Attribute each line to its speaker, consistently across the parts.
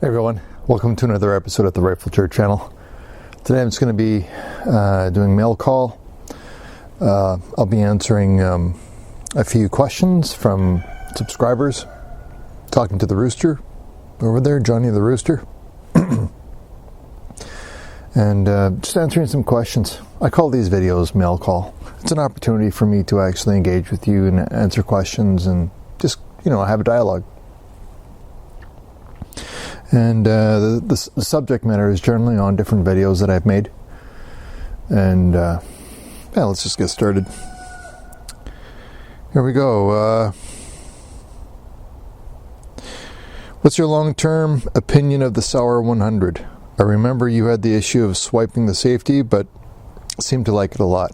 Speaker 1: Hey everyone, welcome to another episode of the Rifle Church channel. Today I'm just going to be doing mail call. I'll be answering a few questions from subscribers, talking to the rooster over there, Johnny the Rooster, and just answering some questions. I call these videos mail call. It's an opportunity for me to actually engage with you and answer questions and just, have a dialogue. And the subject matter is generally on different videos that I've made. And let's just get started. Here we go. What's your long-term opinion of the Sauer 100? I remember you had the issue of swiping the safety, but seemed to like it a lot.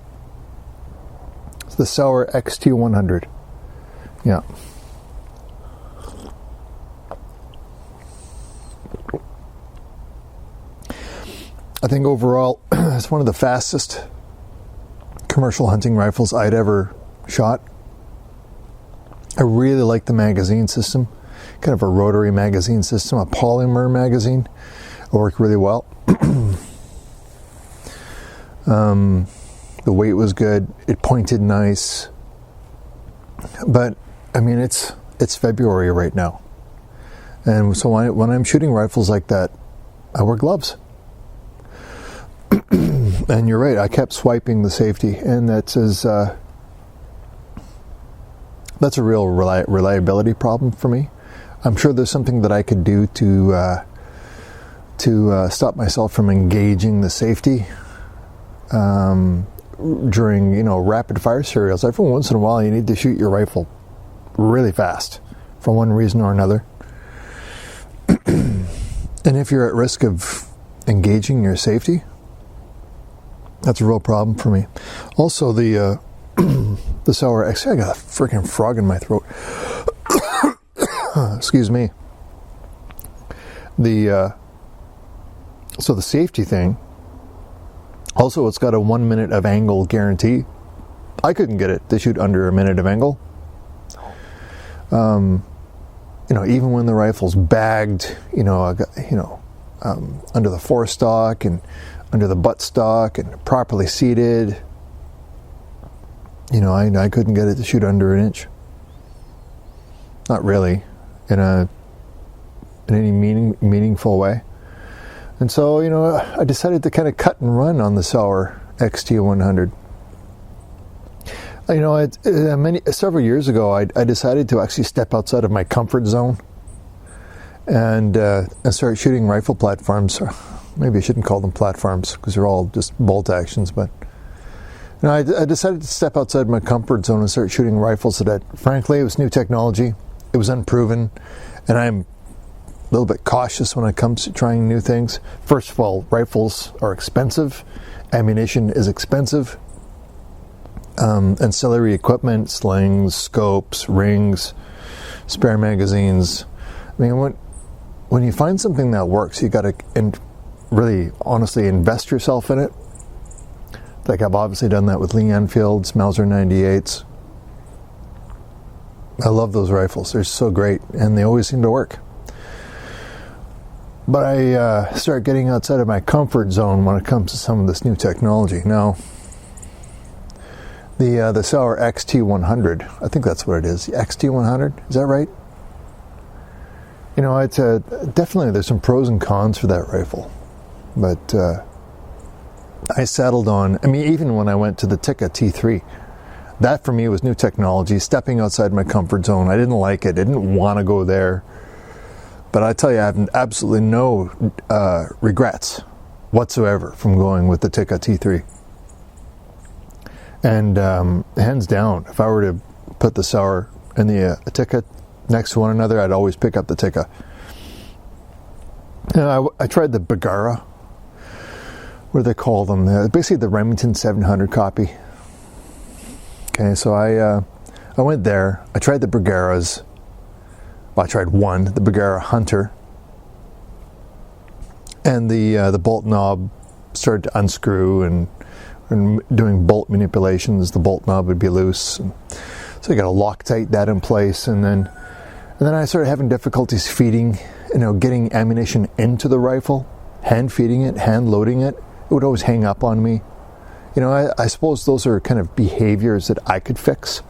Speaker 1: It's the Sauer XT100. Yeah. I think overall, it's one of the fastest commercial hunting rifles I'd ever shot. I really like the magazine system, kind of a rotary magazine system, a polymer magazine. It worked really well. The weight was good. It pointed nice. But, it's February right now. And so when I'm shooting rifles like that, I wear gloves. And you're right, I kept swiping the safety, and that's a real reliability problem for me. I'm sure there's something that I could do to stop myself from engaging the safety during rapid fire serials. Every once in a while, you need to shoot your rifle really fast for one reason or another. And if you're at risk of engaging your safety, that's a real problem for me. Also, the Sauer X. I got a freaking frog in my throat. Excuse me. So the safety thing. Also, it's got a 1 minute of angle guarantee. I couldn't get it to shoot under a minute of angle. Even when the rifle's bagged, under the forestock and under the buttstock and properly seated, I couldn't get it to shoot under an inch. Not really, in any meaningful way. And so, I decided to kind of cut and run on the Sauer XT100. Several years ago, I decided to actually step outside of my comfort zone and start shooting rifle platforms. Maybe I shouldn't call them platforms because they're all just bolt actions, but I decided to step outside my comfort zone and start shooting rifles that, frankly, it was new technology. It was unproven, and I'm a little bit cautious when it comes to trying new things. First of all, rifles are expensive. Ammunition is expensive. Ancillary equipment, slings, scopes, rings, spare magazines. When you find something that works, you got to really honestly invest yourself in it. Like I've obviously done that with Lee Enfields, Mauser 98s. I love those rifles. They're so great, and they always seem to work. But I start getting outside of my comfort zone when it comes to some of this new technology. Now, the Sauer XT100, I think that's what it is. The XT100, is that right? It's definitely there's some pros and cons for that rifle. But I settled on, even when I went to the Tikka T3, that for me was new technology, stepping outside my comfort zone. I didn't like it, I didn't want to go there. But I tell you, I have absolutely no regrets whatsoever from going with the Tikka T3. And hands down, if I were to put the Sauer and the Tikka next to one another, I'd always pick up the Tikka. I tried the Bergara. What do they call them? Basically the Remington 700 copy. Okay, so I went there. I tried the Bergaras. Well, I tried one, the Bergara Hunter. And the bolt knob started to unscrew, and doing bolt manipulations, the bolt knob would be loose. And so I got to Loctite that in place, and then I started having difficulties feeding getting ammunition into the rifle, hand feeding it, hand loading it, it would always hang up on me. I suppose those are kind of behaviors that I could fix.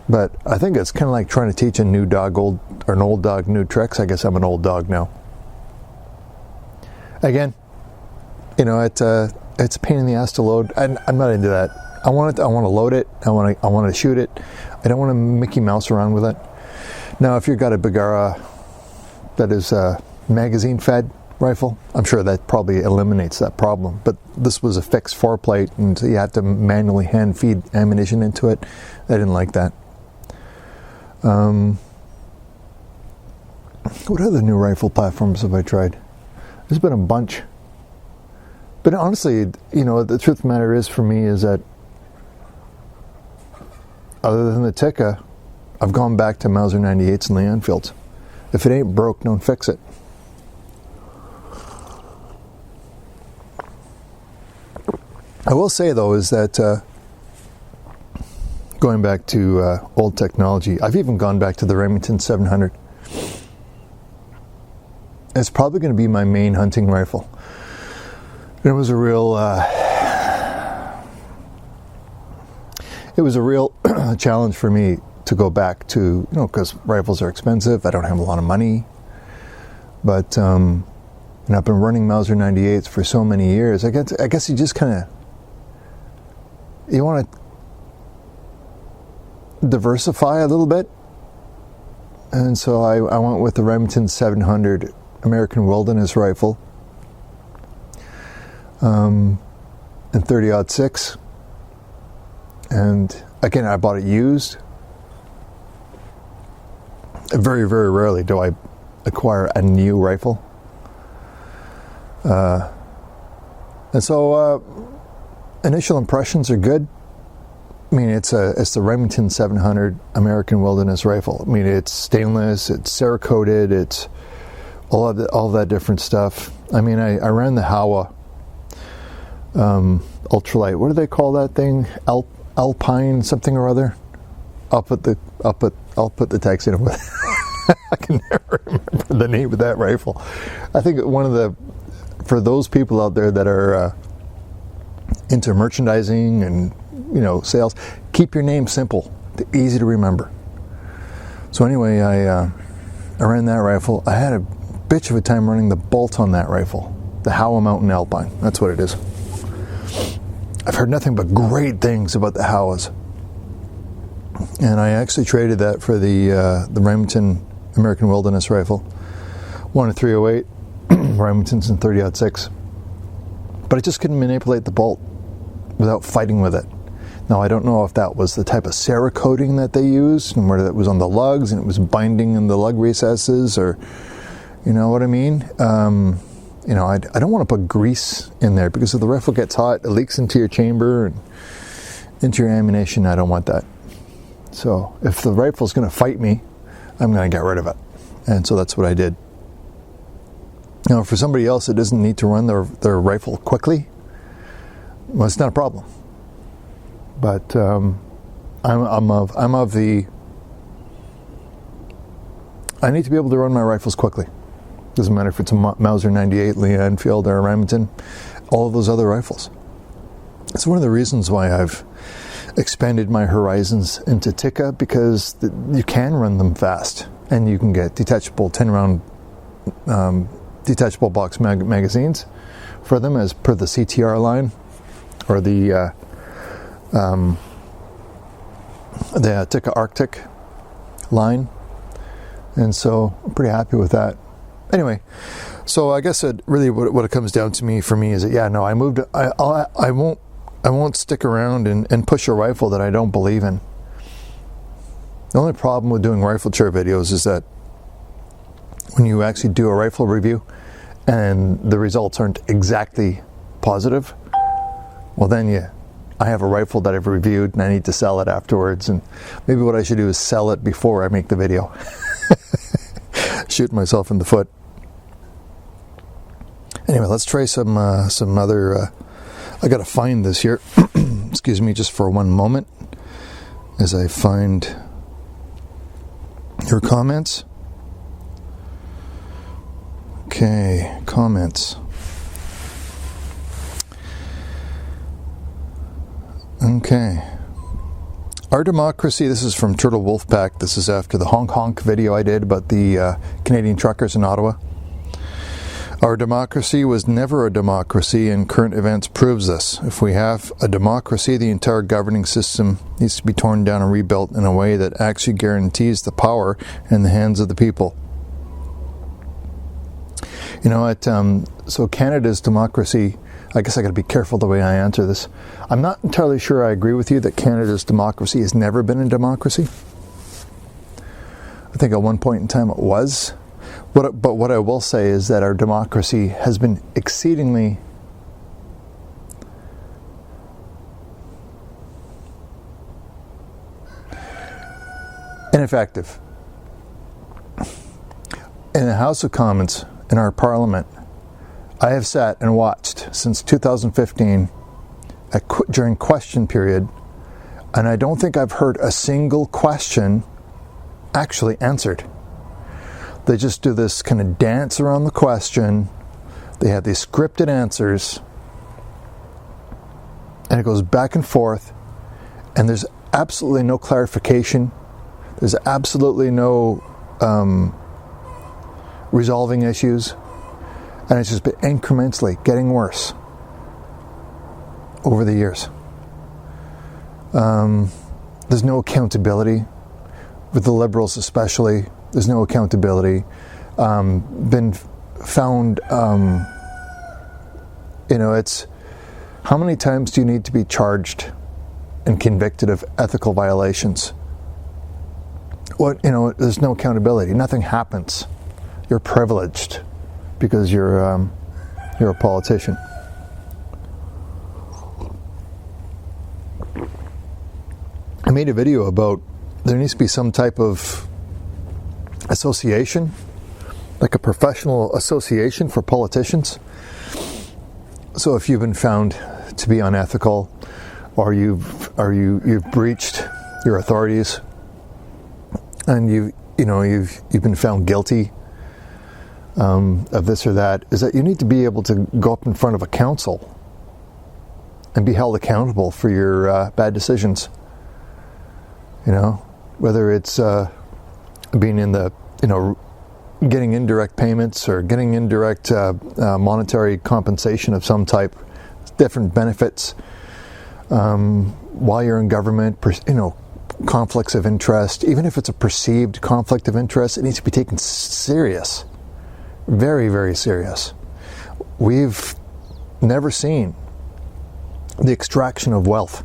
Speaker 1: But I think it's kind of like trying to teach an old dog new tricks. I guess I'm an old dog now. Again, it's a pain in the ass to load. I'm not into that. I want to load it. I want to shoot it. I don't want to Mickey Mouse around with it. Now, if you've got a Bergara that is a magazine fed rifle, I'm sure that probably eliminates that problem. But this was a fixed 4-plate, and so you had to manually hand feed ammunition into it. I didn't like that. What other new rifle platforms have I tried? There's been a bunch. But honestly, the truth of the matter is for me is that other than the Tikka, I've gone back to Mauser 98s and Lee Enfields. If it ain't broke, don't fix it. I will say, though, is that going back to old technology, I've even gone back to the Remington 700. It's probably going to be my main hunting rifle. It was a real challenge for me to go back to, because rifles are expensive. I don't have a lot of money. But I've been running Mauser 98s for so many years. I guess you just kind of, you want to diversify a little bit. And so I went with the Remington 700 American Wilderness rifle in 30-06. And again, I bought it used. Very, very rarely do I acquire a new rifle. And so initial impressions are good. I mean, it's the Remington 700 American Wilderness rifle. I mean, it's stainless, it's Cerakoted, it's all that different stuff. I mean, I ran the Howa ultralight. What do they call that thing? Alpine something or other. I'll put the text in with. I can never remember the name of that rifle. I think for those people out there that are into merchandising and sales, keep your name simple, easy to remember. So anyway, I ran that rifle. I had a bitch of a time running the bolt on that rifle, the Howa Mountain Alpine. That's what it is. I've heard nothing but great things about the Howas, and I actually traded that for the Remington American Wilderness rifle, one at 308, Remington's in 30-06. But I just couldn't manipulate the bolt without fighting with it. Now, I don't know if that was the type of Cerakoting that they used, and whether it was on the lugs and it was binding in the lug recesses, or, you know what I mean? I don't want to put grease in there, because if the rifle gets hot, it leaks into your chamber and into your ammunition. I don't want that. So if the rifle's going to fight me, I'm going to get rid of it. And so that's what I did. Now, for somebody else that doesn't need to run their rifle quickly, well, it's not a problem. But I'm of the, I need to be able to run my rifles quickly. Doesn't matter if it's a Mauser 98, Lee Enfield, or a Remington, all of those other rifles. It's one of the reasons why I've expanded my horizons into Tikka, because you can run them fast, and you can get detachable 10-round detachable box magazines for them, as per the CTR line, or the Tikka Arctic line, and so I'm pretty happy with that. Anyway, so I guess really what it comes down to for me is that, I moved. I won't stick around and push a rifle that I don't believe in. The only problem with doing rifle chair videos is that when you actually do a rifle review and the results aren't exactly positive, well then I have a rifle that I've reviewed and I need to sell it afterwards, and maybe what I should do is sell it before I make the video. Shoot myself in the foot. Anyway, let's try some other. I gotta find this here. Excuse me, just for one moment, as I find your comments. Okay, comments. Okay. Our democracy, this is from Turtle Wolfpack. This is after the honk honk video I did about the Canadian truckers in Ottawa. Our democracy was never a democracy, and current events proves this. If we have a democracy, the entire governing system needs to be torn down and rebuilt in a way that actually guarantees the power in the hands of the people. You know, so Canada's democracy, I guess I got to be careful the way I answer this. I'm not entirely sure I agree with you that Canada's democracy has never been a democracy. I think at one point in time it was. But what I will say is that our democracy has been exceedingly ineffective. In the House of Commons, in our Parliament, I have sat and watched since 2015 during question period, and I don't think I've heard a single question actually answered. They just do this kind of dance around the question. They have these scripted answers, and it goes back and forth, and there's absolutely no clarification. There's absolutely no resolving issues, and it's just been incrementally getting worse over the years. There's no accountability with the Liberals, especially. There's no accountability. Been found, it's how many times do you need to be charged and convicted of ethical violations? There's no accountability. Nothing happens. You're privileged because you're a politician. I made a video about there needs to be some type of association, like a professional association for politicians. So if you've been found to be unethical, or you've breached your authorities, and you've been found guilty of this or that, is that you need to be able to go up in front of a council and be held accountable for your bad decisions. Whether it's being in the, getting indirect payments or getting indirect monetary compensation of some type, different benefits while you're in government, conflicts of interest. Even if it's a perceived conflict of interest, it needs to be taken serious. Very, very serious. We've never seen the extraction of wealth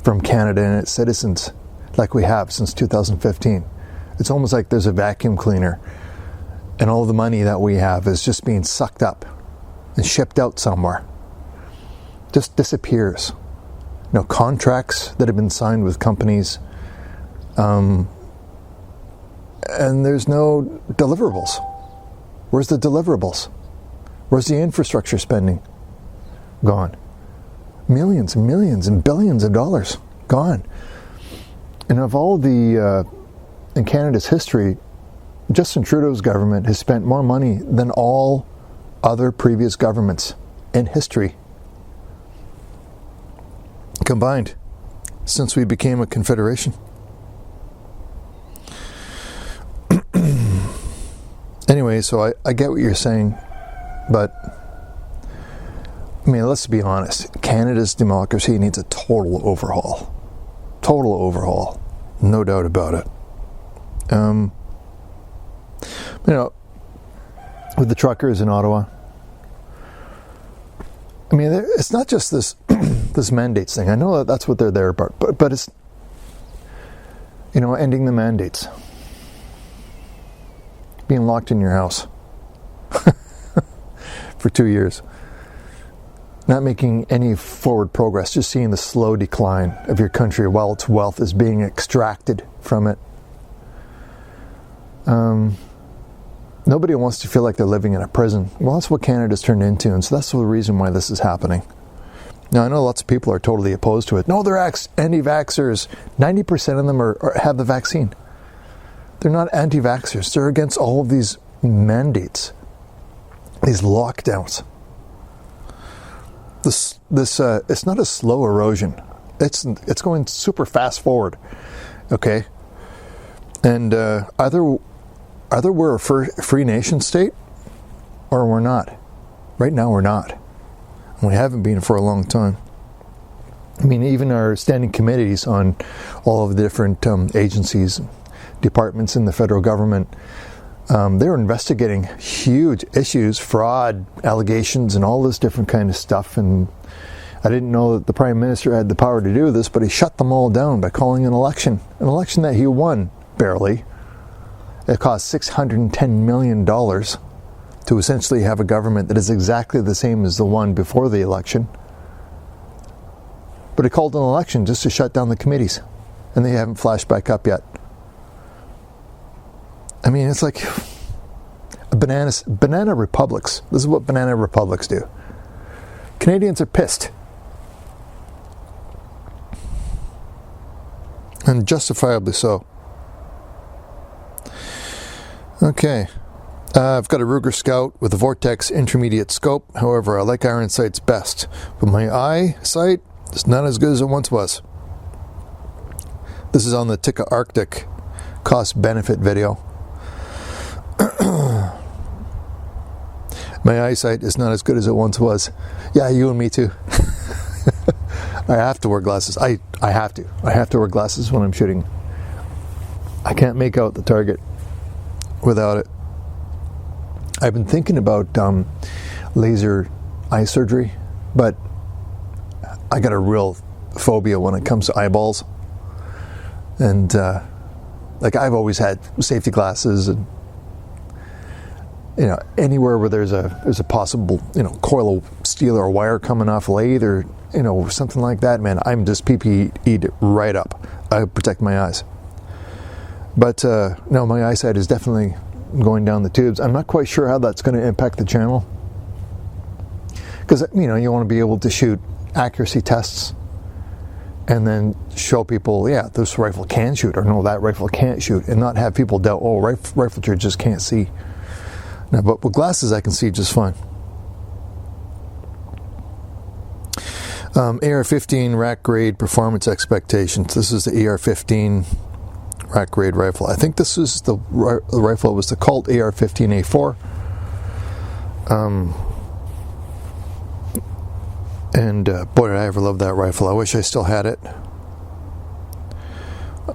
Speaker 1: from Canada and its citizens like we have since 2015. It's almost like there's a vacuum cleaner and all the money that we have is just being sucked up and shipped out somewhere. Just disappears. Contracts that have been signed with companies, and there's no deliverables. Where's the deliverables? Where's the infrastructure spending? Gone. Millions and millions and billions of dollars gone. And of all the, in Canada's history, Justin Trudeau's government has spent more money than all other previous governments in history combined since we became a confederation. Anyway, so I get what you're saying, but let's be honest. Canada's democracy needs a total overhaul. Total overhaul. No doubt about it. With the truckers in Ottawa, it's not just this this mandates thing. I know that's what they're there about, but it's ending the mandates, being locked in your house for 2 years, not making any forward progress, just seeing the slow decline of your country while its wealth is being extracted from it. Nobody wants to feel like they're living in a prison. Well, that's what Canada's turned into, and so that's the reason why this is happening. Now, I know lots of people are totally opposed to it. No, they're anti-vaxxers. 90% of them have the vaccine. They're not anti-vaxxers. They're against all of these mandates these lockdowns. This it's not a slow erosion. It's going super fast forward. Okay, and either we're a free nation state or we're not. Right now we're not. And we haven't been for a long time. I mean, even our standing committees on all of the different agencies, departments in the federal government, they're investigating huge issues, fraud, allegations, and all this different kind of stuff. And I didn't know that the Prime Minister had the power to do this, but he shut them all down by calling an election that he won, barely. It cost $610 million to essentially have a government that is exactly the same as the one before the election. But he called an election just to shut down the committees, and they haven't flashed back up yet. I mean, it's like banana republics. This is what banana republics do. Canadians are pissed. And justifiably so. Okay. I've got a Ruger Scout with a Vortex intermediate scope. However, I like iron sights best. But my eyesight is not as good as it once was. This is on the Tikka Arctic cost-benefit video. My eyesight is not as good as it once was. Yeah, you and me too. I have to wear glasses. I have to. I have to wear glasses when I'm shooting. I can't make out the target without it. I've been thinking about laser eye surgery, but I got a real phobia when it comes to eyeballs. And like I've always had safety glasses, and anywhere where there's a possible coil of steel or wire coming off a lathe or something like that, man, I'm just PPE'd right up. I protect my eyes. But no, my eyesight is definitely going down the tubes. I'm not quite sure how that's going to impact the channel, because you want to be able to shoot accuracy tests and then show people, yeah, this rifle can shoot, or no, that rifle can't shoot, and not have people doubt, oh, riflery just can't see. Now, but with glasses, I can see just fine. AR-15 rack grade performance expectations. This is the AR-15 rack grade rifle. I think this is the rifle. It was the Colt AR-15A4. And boy, did I ever love that rifle. I wish I still had it.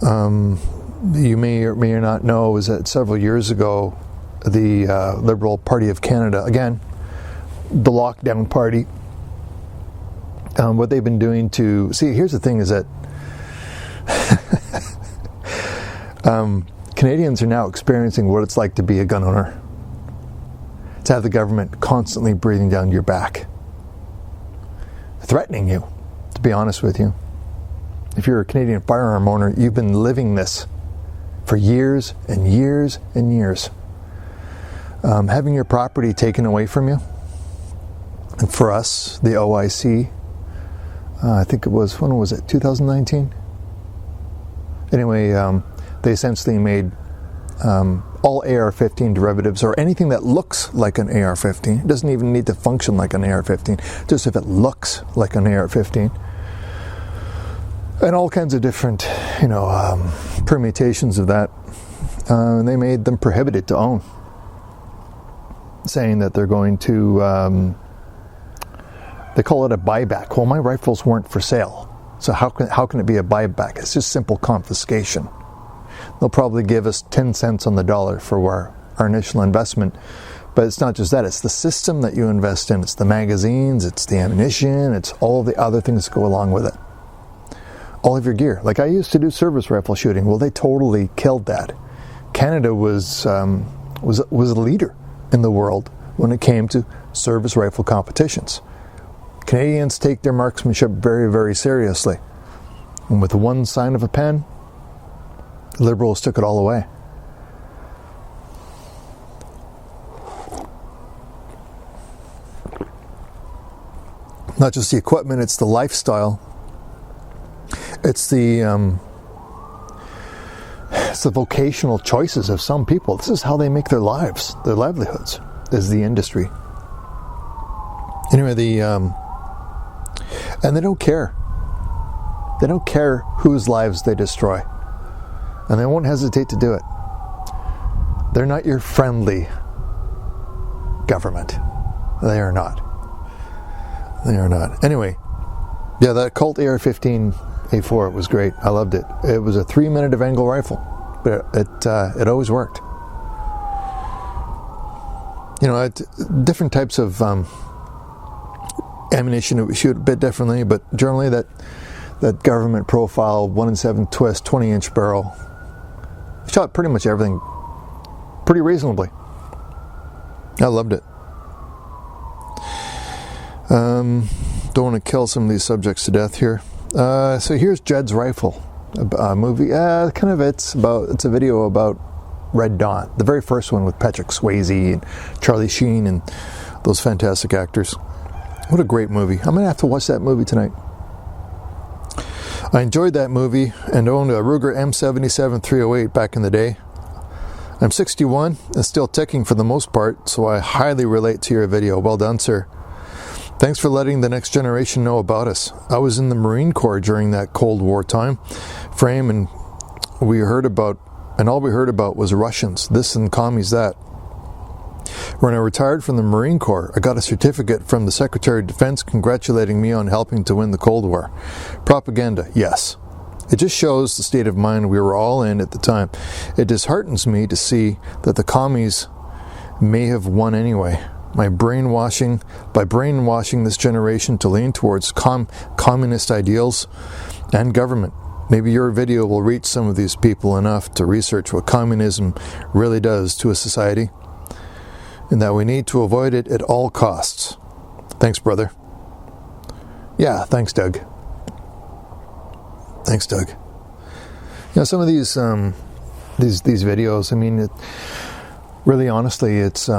Speaker 1: You may or may not know is that several years ago, the Liberal Party of Canada, again, the lockdown party, what they've been doing to... See, here's the thing is that Canadians are now experiencing what it's like to be a gun owner. To have the government constantly breathing down your back. Threatening you, to be honest with you. If you're a Canadian firearm owner, you've been living this for years and years and years. Having your property taken away from you. And for us, the OIC, I think it was, when was it, 2019? Anyway, they essentially made all AR-15 derivatives, or anything that looks like an AR-15. It doesn't even need to function like an AR-15, just if it looks like an AR-15. And all kinds of different, permutations of that. And they made them prohibited to own, saying that they're going to, they call it a buyback. Well, my rifles weren't for sale, so how can it be a buyback? It's just simple confiscation. They'll probably give us 10 cents on the dollar for our initial investment. But it's not just that. It's the system that you invest in. It's the magazines, it's the ammunition, it's all the other things that go along with it. All of your gear. Like I used to do service rifle shooting. Well, they totally killed that. Canada was a leader in the world when it came to service rifle competitions. Canadians take their marksmanship very, very seriously. And with one sign of a pen, Liberals took it all away. Not just the equipment, it's the lifestyle. It's the vocational choices of some people. This is how they make their lives, their livelihoods, is the industry. Anyway, and they don't care. They don't care whose lives they destroy. And they won't hesitate to do it. They're not your friendly government. They are not. They are not. Anyway, yeah, that Colt AR-15A4 was great. I loved it. It was a 3-minute angle rifle, but it always worked. You know, different types of ammunition it would shoot a bit differently, but generally that government profile 1-in-7 twist 20-inch barrel shot pretty much everything pretty reasonably. I loved it. Don't want to kill some of these subjects to death here. So here's Jed's Rifle, a movie. It's a video about Red Dawn, the very first one with Patrick Swayze and Charlie Sheen and those fantastic actors. What a great movie. I'm gonna have to watch that movie tonight. I enjoyed that movie and owned a Ruger M77 308 back in the day. I'm 61 and still ticking for the most part, so I highly relate to your video. Well done, sir. Thanks for letting the next generation know about us. I was in the Marine Corps during that Cold War time frame, and all we heard about was Russians, this and commies that. When I retired from the Marine Corps, I got a certificate from the Secretary of Defense congratulating me on helping to win the Cold War. Propaganda, yes. It just shows the state of mind we were all in at the time. It disheartens me to see that the commies may have won anyway. By brainwashing this generation to lean towards communist ideals and government. Maybe your video will reach some of these people enough to research what communism really does to a society, and that we need to avoid it at all costs. Thanks, brother. Yeah, thanks, Doug. Thanks, Doug. You know, some of these videos, I mean, really honestly, it's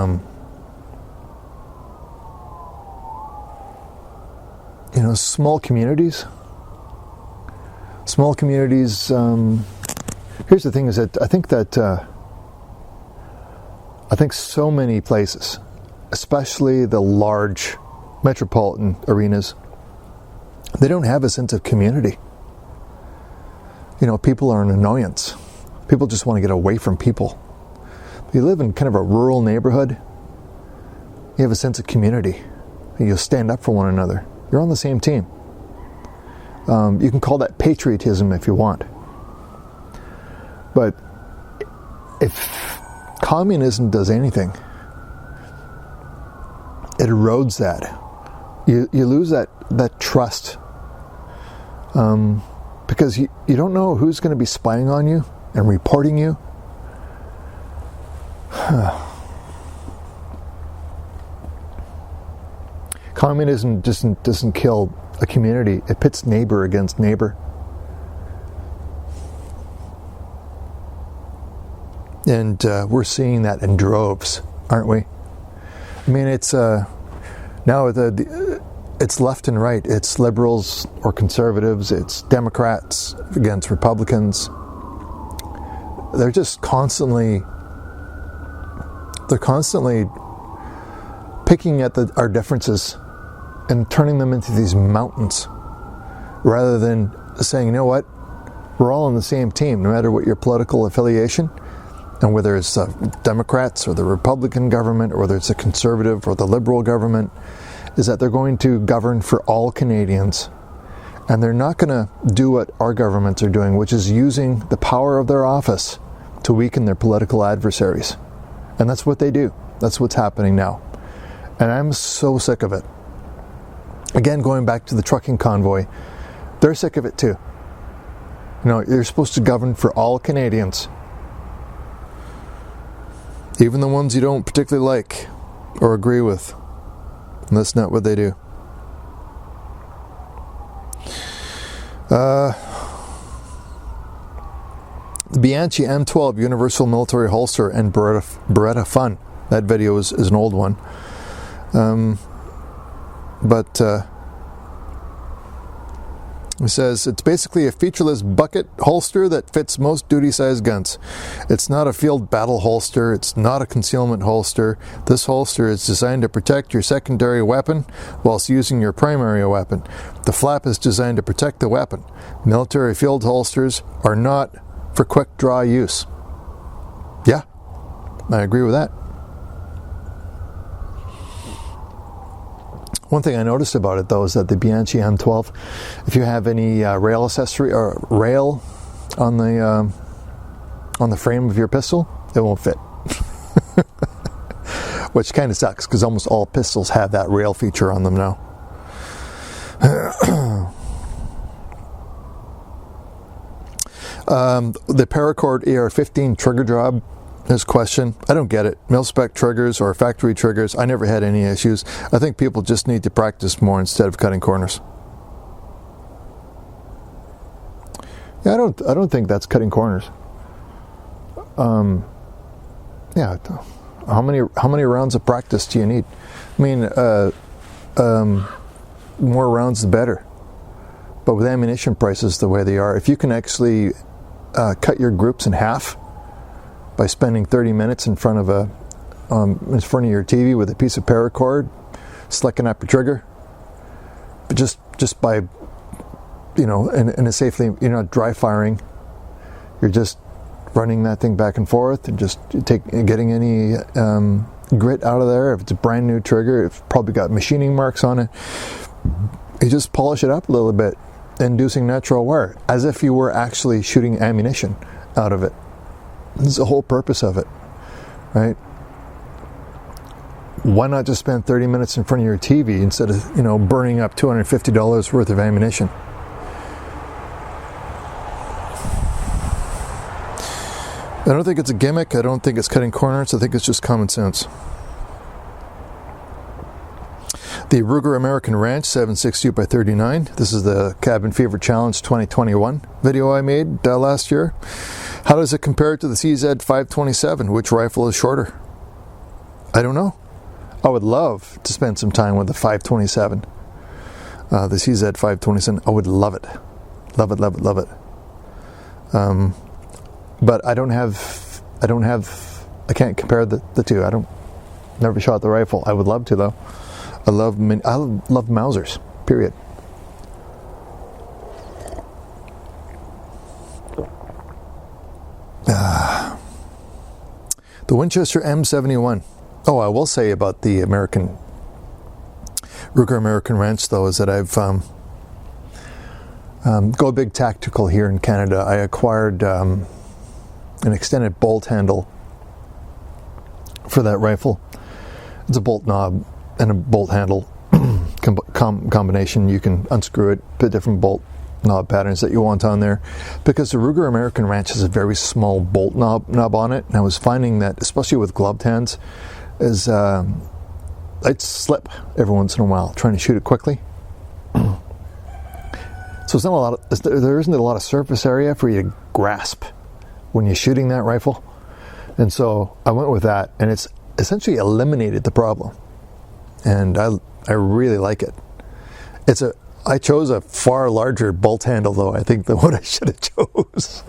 Speaker 1: you know, small communities. Here's the thing: is that I think so many places, especially the large metropolitan arenas, they don't have a sense of community. You know, people are an annoyance. People just want to get away from people. If you live in kind of a rural neighborhood, you have a sense of community. You'll stand up for one another. You're on the same team. You can call that patriotism if you want. But if communism does anything, it erodes that. You lose that trust. Because you don't know who's going to be spying on you and reporting you. Communism doesn't kill a community. It pits neighbor against neighbor. And we're seeing that in droves, aren't we? I mean, it's now it's left and right. It's liberals or conservatives. It's Democrats against Republicans. They're just constantly picking at our differences and turning them into these mountains, rather than saying, you know what, we're all on the same team, no matter what your political affiliation, and whether it's Democrats or the Republican government, or whether it's a conservative or the liberal government, is that they're going to govern for all Canadians. And they're not going to do what our governments are doing, which is using the power of their office to weaken their political adversaries. And that's what they do. That's what's happening now. And I'm so sick of it. Again, going back to the trucking convoy, they're sick of it too. You know, you're supposed to govern for all Canadians. Even the ones you don't particularly like or agree with. And that's not what they do. The Bianchi M12 Universal Military Holster and Beretta Fun. That video is an old one. But It says, it's basically a featureless bucket holster that fits most duty-sized guns. It's not a field battle holster. It's not a concealment holster. This holster is designed to protect your secondary weapon whilst using your primary weapon. The flap is designed to protect the weapon. Military field holsters are not for quick draw use. Yeah, I agree with that. One thing I noticed about it, though, is that the Bianchi M12, if you have any rail accessory or rail on the frame of your pistol, it won't fit. Which kind of sucks, because almost all pistols have that rail feature on them now. The Paracord AR-15 trigger job. This question, I don't get it. Mil-spec triggers or factory triggers, I never had any issues. I think people just need to practice more instead of cutting corners. Yeah, I don't think that's cutting corners. Yeah, how many rounds of practice do you need? I mean, more rounds the better. But with ammunition prices the way they are, if you can actually cut your groups in half by spending 30 minutes in front of your TV with a piece of paracord, slicking up your trigger, but just by, in a safely, you're not dry firing, you're just running that thing back and forth and just getting any grit out of there. If it's a brand new trigger, it's probably got machining marks on it. You just polish it up a little bit, inducing natural wear, as if you were actually shooting ammunition out of it. This is the whole purpose of it, right? Why not just spend 30 minutes in front of your TV instead of, burning up $250 worth of ammunition? I don't think it's a gimmick. I don't think it's cutting corners. I think it's just common sense. The Ruger American Ranch 7.62x39. This is the Cabin Fever Challenge 2021 video I made last year. How does it compare to the CZ 527? Which rifle is shorter? I don't know. I would love to spend some time with the 527. The CZ 527. I would love it. Love it, love it, love it. But I can't compare the two. Never shot the rifle. I would love to, though. I love Mausers, period. The Winchester M71. Oh, I will say about the Ruger American Ranch, though, is that I've Go Big Tactical here in Canada. I acquired an extended bolt handle for that rifle. It's a bolt knob and a bolt handle combination. You can unscrew it, put different bolt knob patterns that you want on there, because the Ruger American Ranch has a very small bolt knob on it, and I was finding that, especially with gloved hands, is I'd slip every once in a while trying to shoot it quickly. So there isn't a lot of surface area for you to grasp when you're shooting that rifle, and so I went with that, and it's essentially eliminated the problem, and I really like it. I chose a far larger bolt handle, though, I think, than what I should have chose.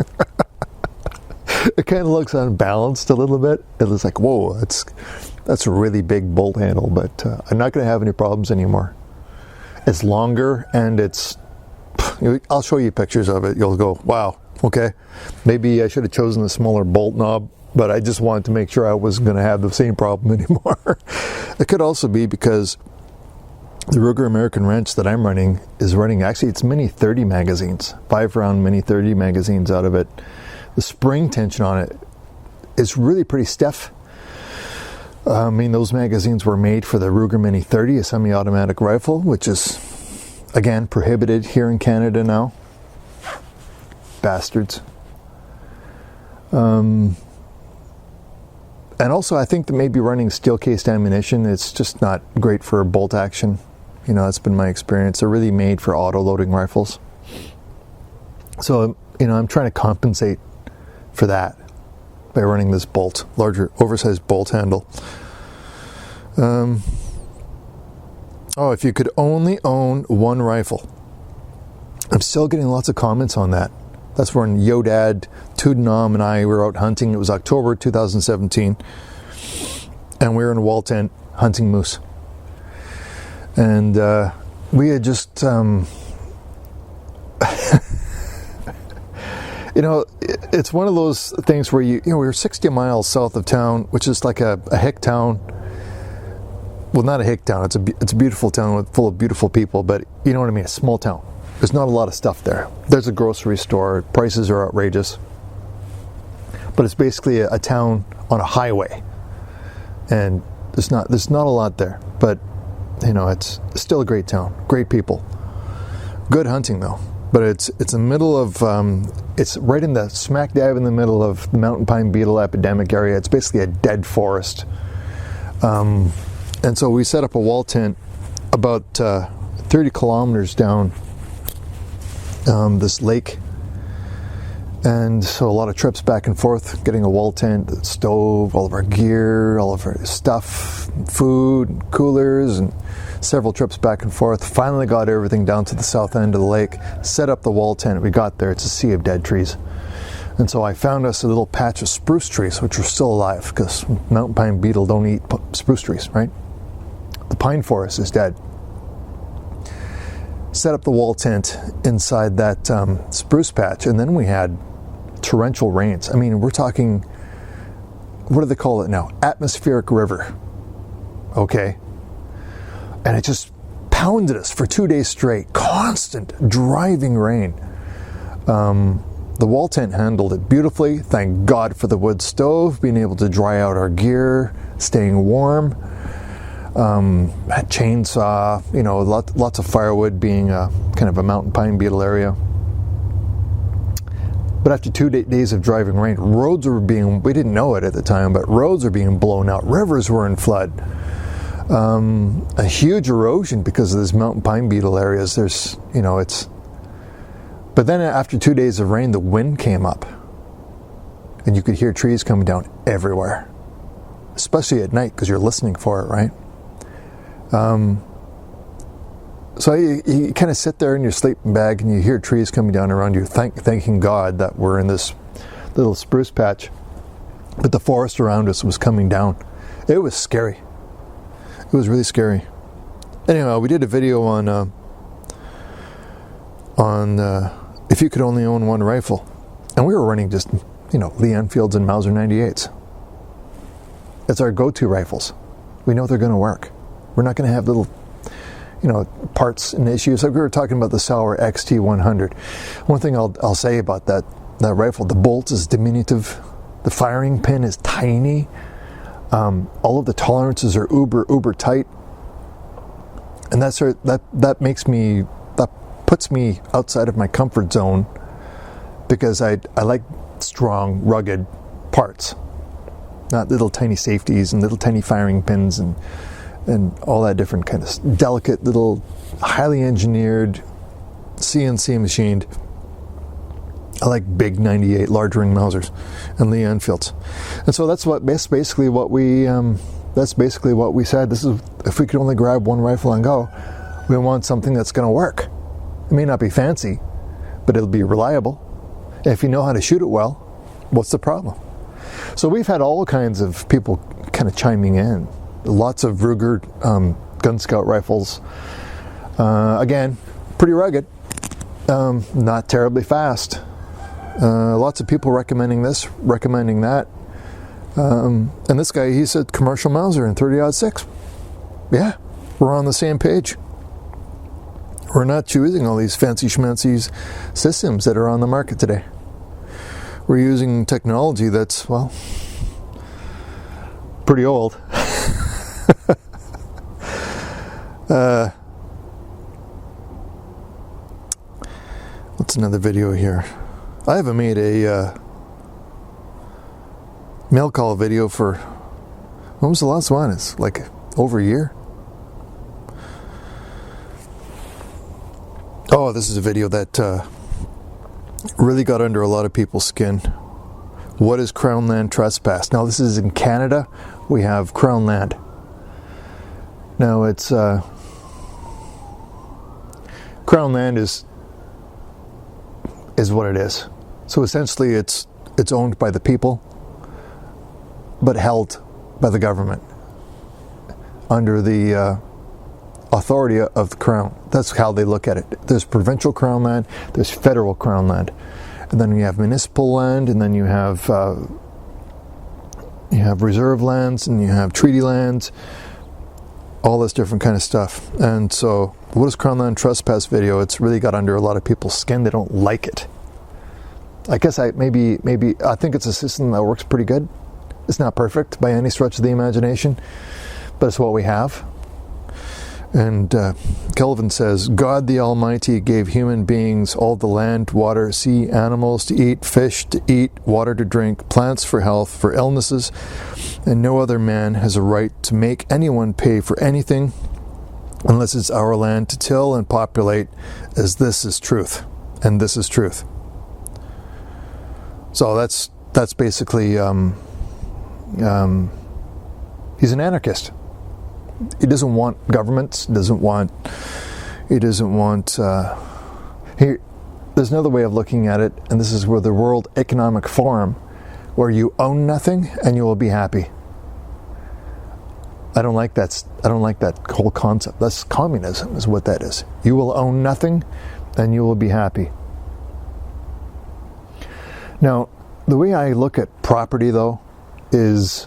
Speaker 1: It kind of looks unbalanced a little bit. It looks like, whoa, that's a really big bolt handle, but I'm not going to have any problems anymore. It's longer, and I'll show you pictures of it. You'll go, wow, okay, maybe I should have chosen a smaller bolt knob, but I just wanted to make sure I wasn't going to have the same problem anymore. It could also be because the Ruger American Ranch that I'm running is running, actually, it's mini 30 magazines, 5-round mini 30 magazines out of it. The spring tension on it is really pretty stiff. I mean, those magazines were made for the Ruger Mini 30, a semi-automatic rifle, which is, again, prohibited here in Canada now. Bastards. And also, I think that maybe running steel-cased ammunition, it's just not great for bolt action. That's been my experience. They're really made for auto-loading rifles. So, I'm trying to compensate for that by running this larger, oversized bolt handle. If you could only own one rifle, I'm still getting lots of comments on that. That's when Yodad, Tudenom, and I were out hunting. It was October 2017. And we were in a wall tent hunting moose. And we had just, it's one of those things where we were 60 miles south of town, which is like a hick town. Well, not a hick town. It's a beautiful town full of beautiful people, but you know what I mean. A small town. There's not a lot of stuff there. There's a grocery store. Prices are outrageous. But it's basically a town on a highway. And there's not a lot there. But, it's still a great town. Great people. Good hunting, though. But it's in the middle of, it's right in the smack dab in the middle of the mountain pine beetle epidemic area. It's basically a dead forest. And so we set up a wall tent about 30 kilometers down this lake, and so a lot of trips back and forth, getting a wall tent, a stove, all of our gear, all of our stuff, food, coolers, and several trips back and forth. Finally got everything down to the south end of the lake, set up the wall tent. We got there, it's a sea of dead trees. And so I found us a little patch of spruce trees, which were still alive, because mountain pine beetle don't eat spruce trees, right? The pine forest is dead. Set up the wall tent inside that spruce patch, and then we had torrential rains. I mean, we're talking, what do they call it now? Atmospheric river. Okay. And it just pounded us for 2 days straight. Constant driving rain. The wall tent handled it beautifully. Thank God for the wood stove, being able to dry out our gear, staying warm. Had chainsaw, lots of firewood, being kind of a mountain pine beetle area. But after 2 days of driving rain, roads were we didn't know it at the time, but roads were being blown out. Rivers were in flood. A huge erosion because of this mountain pine beetle areas. But then after 2 days of rain, the wind came up. And you could hear trees coming down everywhere. Especially at night, because you're listening for it, right? So you kind of sit there in your sleeping bag and you hear trees coming down around you, thanking God that we're in this little spruce patch. But the forest around us was coming down. It was scary. It was really scary. Anyway, we did a video on if you could only own one rifle. And we were running just, Lee Enfields and Mauser 98s. It's our go-to rifles. We know they're going to work. We're not going to have little, parts and issues. Like we were talking about the Sauer XT100. One thing I'll say about that rifle, the bolt is diminutive. The firing pin is tiny. All of the tolerances are uber tight. And that puts me outside of my comfort zone, because I like strong, rugged parts. Not little tiny safeties and little tiny firing pins and all that different kind of delicate little, highly engineered, CNC machined. I like big 98 large ring Mausers and Lee Enfields, and so that's basically what we said. This is, if we could only grab one rifle and go, we want something that's going to work. It may not be fancy, but it'll be reliable. And if you know how to shoot it well, what's the problem? So we've had all kinds of people kind of chiming in. Lots of Ruger Gun Scout rifles. Again, pretty rugged. Not terribly fast. Lots of people recommending this, recommending that. And this guy, he said commercial Mauser in 30-06. Yeah, we're on the same page. We're not choosing all these fancy schmancy systems that are on the market today. We're using technology that's, well, pretty old. What's another video here? I haven't made a mail call video for, when was the last one? It's like over a year. Oh, this is a video that really got under a lot of people's skin. What is Crown Land Trespass? Now, this is in Canada. We have Crown Land. Now, it's Crown Land is is what it is. So essentially it's owned by the people, but held by the government under the authority of the crown. That's how they look at it. There's provincial crown land, there's federal crown land, and then you have municipal land, and then you have reserve lands, and you have treaty lands, all this different kind of stuff. And so what is crown land trespass video? It's really got under a lot of people's skin. They don't like it. I guess maybe I think it's a system that works pretty good. It's not perfect by any stretch of the imagination, but it's what we have. And Kelvin says, God the Almighty gave human beings all the land, water, sea, animals to eat, fish to eat, water to drink, plants for health, for illnesses, and no other man has a right to make anyone pay for anything unless it's our land to till and populate, as this is truth, and this is truth. So that's basically he's an anarchist. He doesn't want governments. There's another way of looking at it, and this is where the World Economic Forum, where you own nothing and you will be happy. I don't like that whole concept. That's communism, is what that is. You will own nothing and you will be happy. Now, the way I look at property, though, is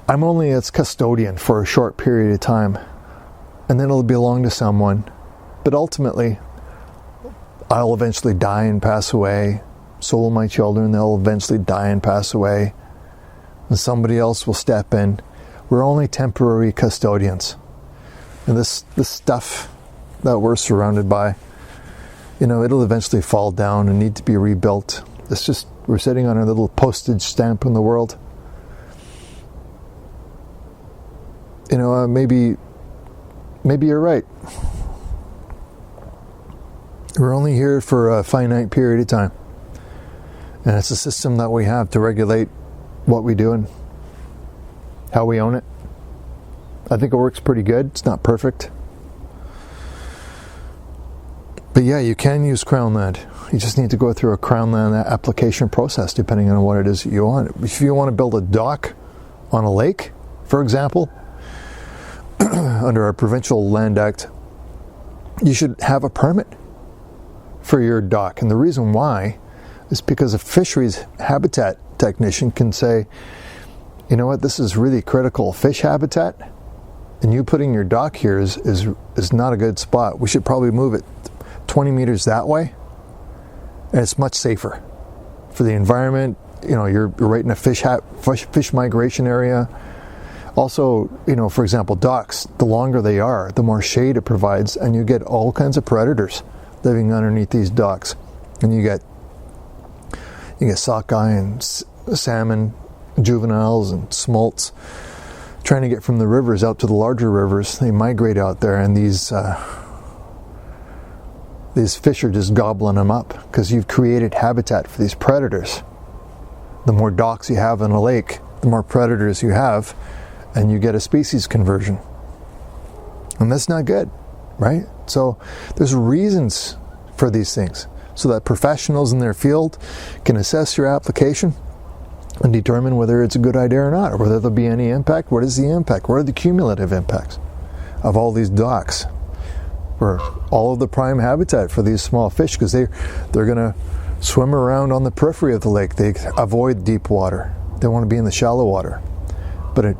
Speaker 1: I'm only its custodian for a short period of time, and then it'll belong to someone. But ultimately, I'll eventually die and pass away. So will my children. They'll eventually die and pass away. And somebody else will step in. We're only temporary custodians. And this stuff that we're surrounded by, it'll eventually fall down and need to be rebuilt. It's just, we're sitting on a little postage stamp in the world. Maybe you're right. We're only here for a finite period of time. And it's a system that we have to regulate what we do and how we own it. I think it works pretty good. It's not perfect. But yeah, you can use crown land. You just need to go through a crown land application process depending on what it is that you want. If you want to build a dock on a lake, for example, under our Provincial Land Act, you should have a permit for your dock. And the reason why is because a fisheries habitat technician can say, you know what, this is really critical fish habitat, and you putting your dock here is not a good spot. We should probably move it 20 meters that way, and it's much safer for the environment. You're right in a fish migration area. Also, for example, docks, the longer they are, the more shade it provides, and you get all kinds of predators living underneath these docks. And you get sockeye and salmon, juveniles and smolts trying to get from the rivers out to the larger rivers. They migrate out there, and these fish are just gobbling them up because you've created habitat for these predators. The more docks you have in a lake, the more predators you have, and you get a species conversion. And that's not good, right? So there's reasons for these things so that professionals in their field can assess your application and determine whether it's a good idea or not, or whether there'll be any impact. What is the impact? What are the cumulative impacts of all these docks for all of the prime habitat for these small fish? Because they're going to swim around on the periphery of the lake. They avoid deep water. They want to be in the shallow water. But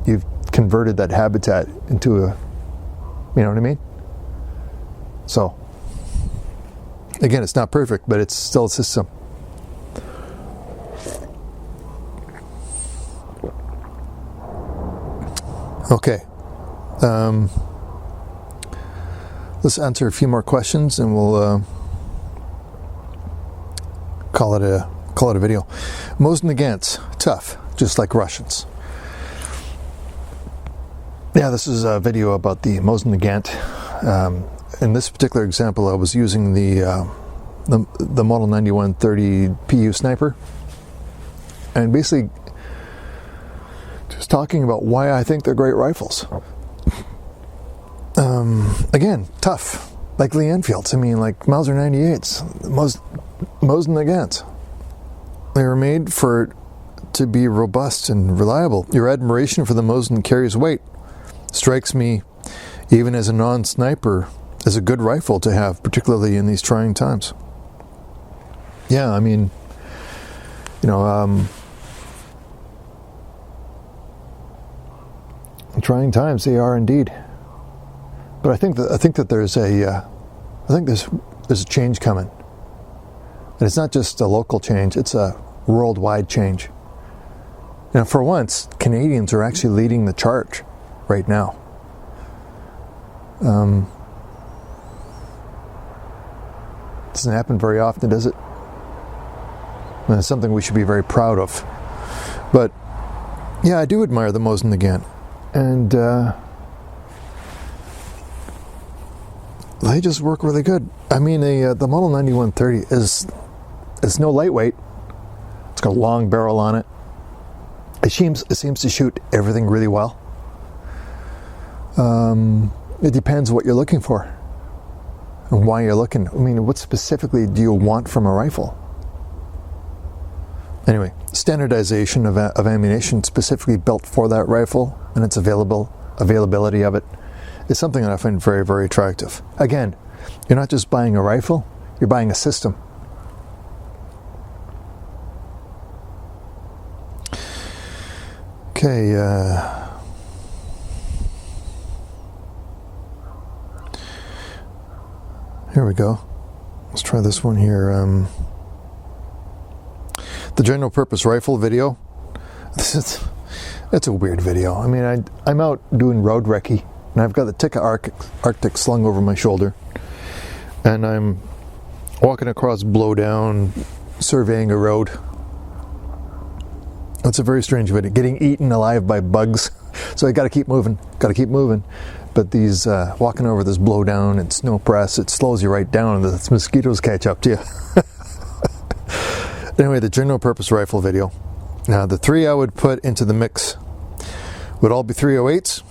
Speaker 1: you've converted that habitat into you know what I mean? So, again, it's not perfect, but it's still a system. Okay. Let's answer a few more questions, and we'll call it a video. Mows and the Gants, tough, just like Russians. Yeah, this is a video about the Mows and the Gant. In this particular example, I was using the Model 9130 PU Sniper, and basically just talking about why I think they're great rifles. Again, tough, like Lee Enfields. I mean, like Mauser 98s, Mosin Nagants. They were made to be robust and reliable. Your admiration for the Mosin carries weight. Strikes me, even as a non-sniper, as a good rifle to have, particularly in these trying times. Yeah, I mean, trying times they are indeed. But I think that there's a change coming, and it's not just a local change; it's a worldwide change. For once, Canadians are actually leading the charge right now. Doesn't happen very often, does it? And it's something we should be very proud of. But yeah, I do admire the Mosin Nagant, and they just work really good. I mean, the Model 9130 is no lightweight. It's got a long barrel on it. It seems to shoot everything really well. It depends what you're looking for and why you're looking. I mean, what specifically do you want from a rifle? Anyway, standardization of ammunition specifically built for that rifle and its availability of it is something that I find very, very attractive. Again, you're not just buying a rifle, you're buying a system. Okay, here we go. Let's try this one here. The general purpose rifle video. It's a weird video. I mean, I'm out doing road recce, and I've got the Tikka Arctic slung over my shoulder, and I'm walking across Blowdown, surveying a road. It's a very strange video. Getting eaten alive by bugs, so I got to keep moving. But these walking over this Blowdown and snow press, it slows you right down, and the mosquitoes catch up to you. Anyway, the general purpose rifle video. Now, the three I would put into the mix would all be 308s.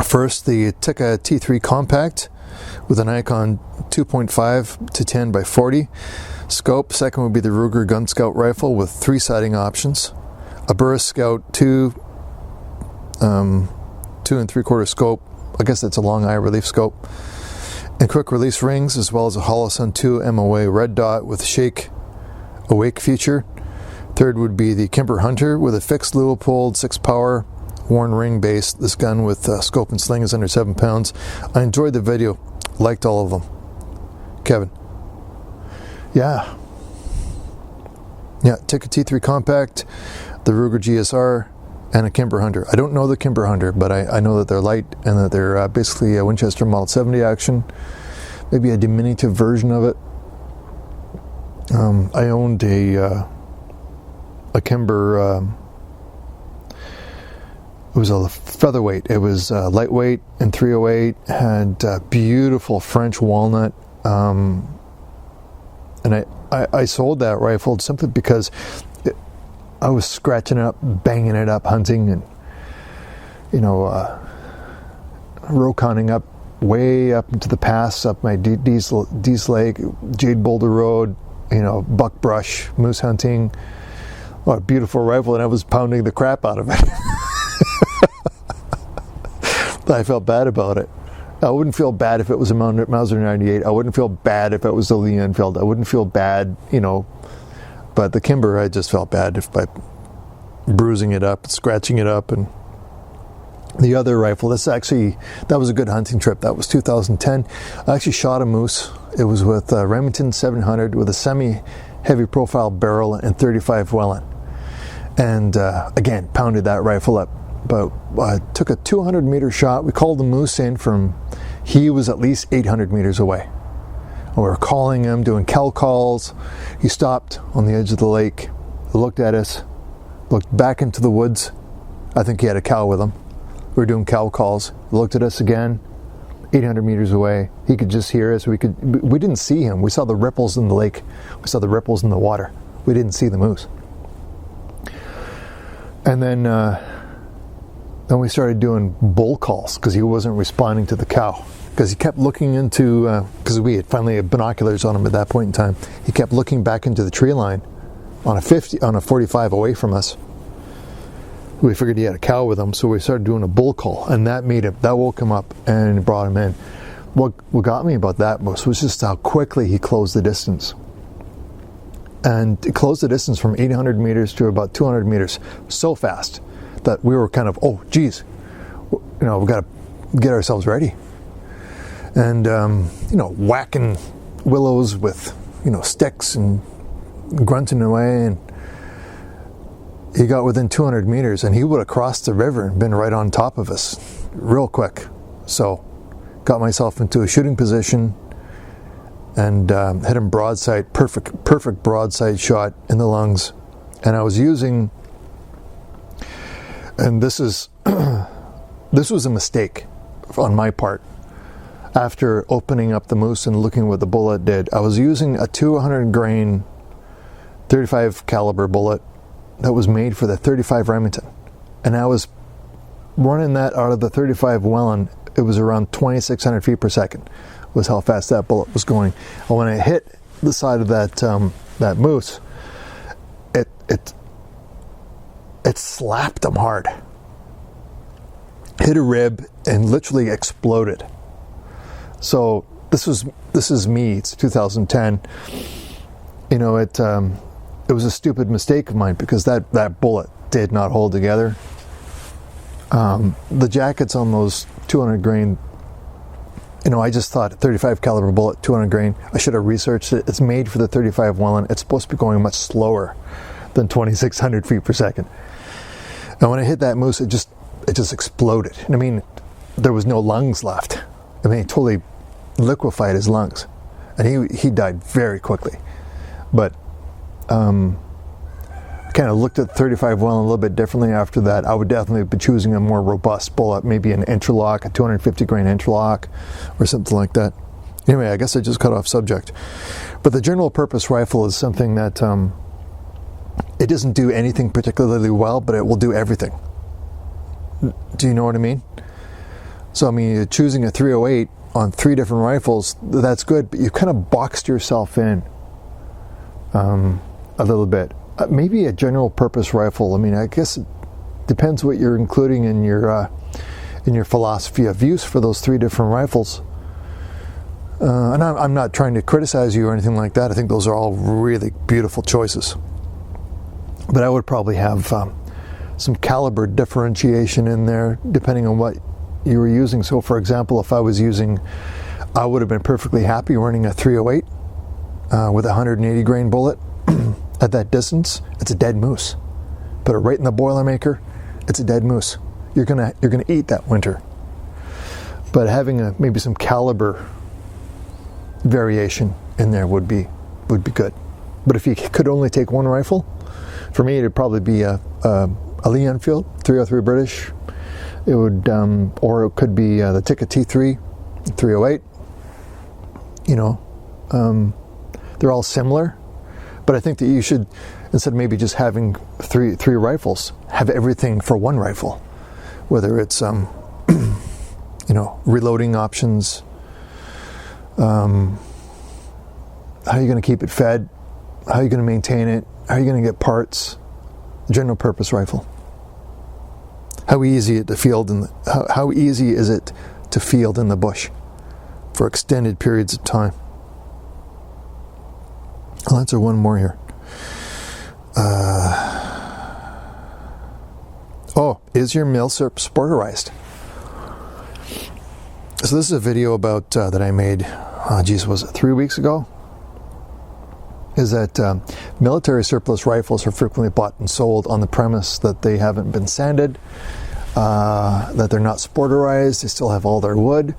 Speaker 1: First, the Tikka T3 Compact with an Icon 2.5 to 10 by 40 scope. Second would be the Ruger Gun Scout rifle with 3 sighting options. A Burris Scout 2 and 3/4 scope. I guess that's a long eye relief scope. And quick release rings, as well as a Holosun 2 MOA red dot with shake awake feature. Third would be the Kimber Hunter with a fixed Leupold 6 power worn ring base. This gun with scope and sling is under 7 pounds. I enjoyed the video, liked all of them. Kevin. Yeah, Tikka T3 Compact, the Ruger GSR, and a Kimber Hunter. I don't know the Kimber Hunter, but I know that they're light and that they're basically a Winchester Model 70 action, maybe a diminutive version of it. I owned a Kimber. It was a featherweight. It was lightweight and 308. Had beautiful French walnut. And I sold that rifle simply because I was scratching it up, banging it up, hunting, and row-conning up way up into the pass, up my Dees Lake, Jade Boulder Road, buckbrush, moose hunting. What a beautiful rifle, and I was pounding the crap out of it. I felt bad about it. I wouldn't feel bad if it was a Mauser 98. I wouldn't feel bad if it was a Lee Enfield. I wouldn't feel bad, But the Kimber, I just felt bad by bruising it up, scratching it up. And the other rifle, that was a good hunting trip. That was 2010. I actually shot a moose. It was with Remington 700 with a semi-heavy profile barrel and 35 Wellen. And again, pounded that rifle up. But I took a 200-meter shot. We called the moose in he was at least 800 meters away. And we were calling him, doing cow calls. He stopped on the edge of the lake, looked at us, looked back into the woods. I think he had a cow with him. We were doing cow calls. He looked at us again, 800 meters away. He could just hear us. We didn't see him. We saw the ripples in the lake. We saw the ripples in the water. We didn't see the moose. And then then we started doing bull calls because he wasn't responding to the cow. Because he kept looking into, because we had finally had binoculars on him at that point in time. He kept looking back into the tree line on a 45 away from us. We figured he had a cow with him, so we started doing a bull call, and that woke him up and brought him in. What got me about that was just how quickly he closed the distance. And he closed the distance from 800 meters to about 200 meters so fast that we were kind of, oh, geez, we got to get ourselves ready. And, whacking willows with, sticks and grunting away. And he got within 200 meters and he would have crossed the river and been right on top of us real quick. So got myself into a shooting position and hit him broadside, perfect broadside shot in the lungs. And I was using, and this was a mistake on my part. After opening up the moose and looking what the bullet did, I was using a 200 grain 35 caliber bullet that was made for the 35 Remington, and I was running that out of the 35 Wellen. It was around 2,600 feet per second was how fast that bullet was going. And when I hit the side of that moose, it slapped him hard, hit a rib, and literally exploded. So this is me. It's 2010. It was a stupid mistake of mine because that bullet did not hold together. The jackets on those 200 grain, I just thought 35 caliber bullet, 200 grain. I should have researched it. It's made for the 35 Wellen. It's supposed to be going much slower than 2,600 feet per second. And when I hit that moose, it just exploded. And there was no lungs left. It totally liquefied his lungs, and he died very quickly. But I kind of looked at 35 Wellen a little bit differently after that. I would definitely be choosing a more robust bullet, maybe an interlock, a 250 grain interlock, or something like that. Anyway, I guess I just cut off subject. But the general purpose rifle is something that it doesn't do anything particularly well, but it will do everything. Do you know what I mean? So you're choosing a 308 on 3 different rifles, that's good, but you kind of boxed yourself in a little bit. Maybe a general purpose rifle. I guess it depends what you're including in your philosophy of use for those 3 different rifles. And I'm not trying to criticize you or anything like that. I think those are all really beautiful choices. But I would probably have some caliber differentiation in there depending on what you were using. So for example, if I would have been perfectly happy running a 308 with a 180 grain bullet. At that distance, it's a dead moose. Put it right in the Boilermaker, it's a dead moose. You're gonna eat that winter. But having maybe some caliber variation in there would be good. But if you could only take one rifle, for me it'd probably be a Lee Enfield 303 British. It would, or it could be the Tikka T3 308. They're all similar. But I think that you should, instead of maybe just having three rifles, have everything for one rifle. Whether it's, reloading options, how are you going to keep it fed, how are you going to maintain it, how are you going to get parts, general purpose rifle. How easy is it to field in the bush for extended periods of time? I'll answer one more here. Is your milsurp sporterized? So this is a video about that I made, was it 3 weeks ago? Is that military surplus rifles are frequently bought and sold on the premise that they haven't been sanded, that they're not sporterized, they still have all their wood.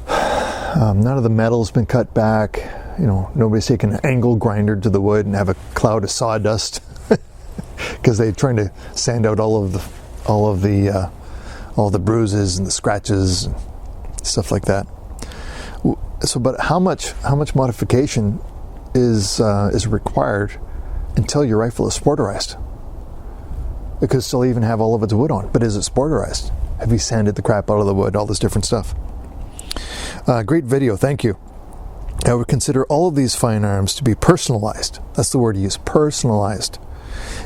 Speaker 1: None of the metal's been cut back. Nobody's taken an angle grinder to the wood and have a cloud of sawdust because they're trying to sand out all of the bruises and the scratches and stuff like that. So, but how much modification is required until your rifle is sporterized? It could still even have all of its wood on, but is it sporterized? Have you sanded the crap out of the wood? All this different stuff. Great video, thank you. I would consider all of these fine arms to be personalized. That's the word you use, personalized.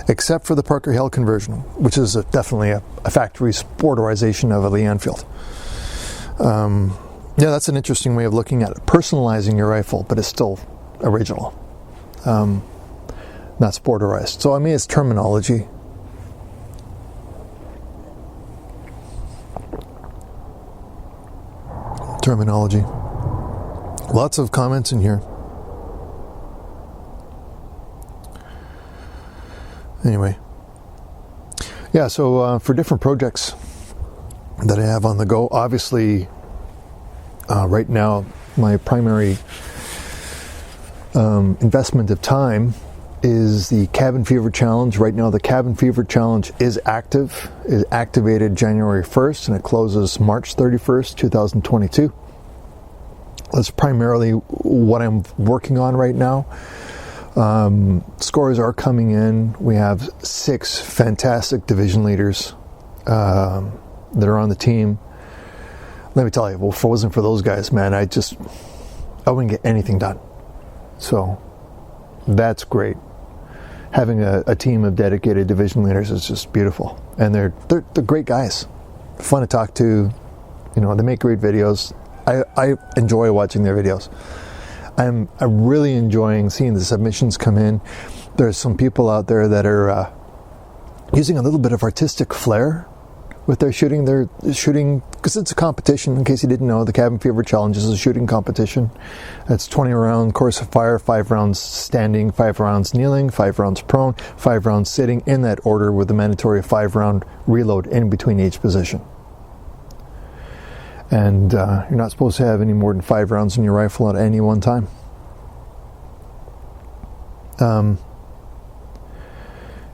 Speaker 1: Except for the Parker Hale conversion, which is definitely a factory sporterization of a Lee Enfield. Yeah, that's an interesting way of looking at it. Personalizing your rifle, but it's still original. Not sporterized. So I mean, it's terminology. Terminology. Lots of comments in here. Anyway. Yeah, so for different projects that I have on the go, obviously right now my primary investment of time is the Cabin Fever Challenge. Right now the Cabin Fever Challenge is active. It activated January 1st and it closes March 31st, 2022. That's primarily what I'm working on right now. Scores are coming in. We have 6 fantastic division leaders that are on the team. Let me tell you, well, if it wasn't for those guys, man, I wouldn't get anything done. So that's great. Having a team of dedicated division leaders is just beautiful, and they're great guys, fun to talk to. You know, they make great videos. I enjoy watching their videos. I'm really enjoying seeing the submissions come in. There's some people out there that are using a little bit of artistic flair with their shooting. They're shooting, because it's a competition, in case you didn't know, the Cabin Fever Challenge is a shooting competition. It's 20 round course of fire, 5 rounds standing, 5 rounds kneeling, 5 rounds prone, 5 rounds sitting, in that order, with the mandatory 5 round reload in between each position. And you're not supposed to have any more than 5 rounds in your rifle at any one time.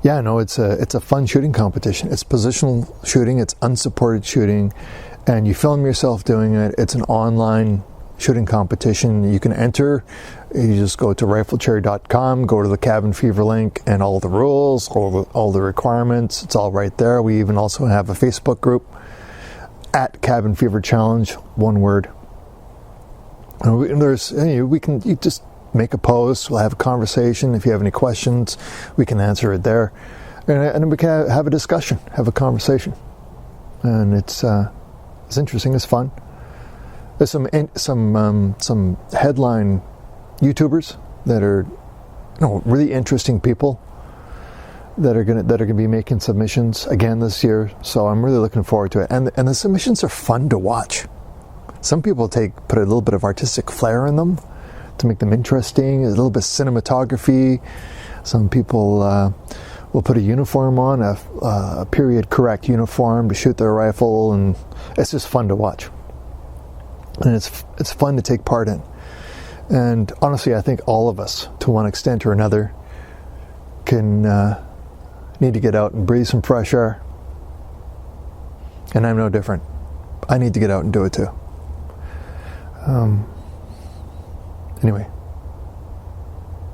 Speaker 1: Yeah, no, it's a fun shooting competition. It's positional shooting, it's unsupported shooting, and you film yourself doing it. It's an online shooting competition. You can enter. You just go to riflecherry.com, go to the Cabin Fever link, and all the rules, all the requirements. It's all right there. We even also have a Facebook group at Cabin Fever Challenge, one word. And you just make a post. We'll have a conversation. If you have any questions, we can answer it there, and we can have a discussion, have a conversation. And it's interesting. It's fun. There's some headline YouTubers that are, really interesting people that are gonna be making submissions again this year. So I'm really looking forward to it. And the submissions are fun to watch. Some people put a little bit of artistic flair in them to make them interesting, a little bit of cinematography. Some people will put a uniform on, a period correct uniform to shoot their rifle, and it's just fun to watch. And it's fun to take part in. And honestly, I think all of us, to one extent or another, can need to get out and breathe some fresh air. And I'm no different. I need to get out and do it too. Anyway,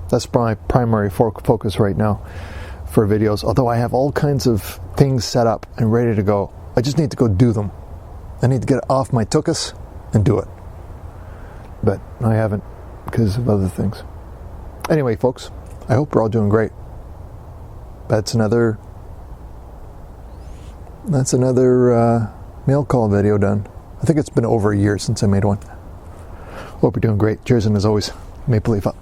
Speaker 1: that's my primary focus right now for videos. Although I have all kinds of things set up and ready to go, I just need to go do them. I need to get off my tuchus and do it. But I haven't, because of other things. Anyway, folks, I hope we're all doing great. That's another mail call video done. I think it's been over a year since I made one. Hope you're doing great. Cheers, and as always, Maple Leaf up.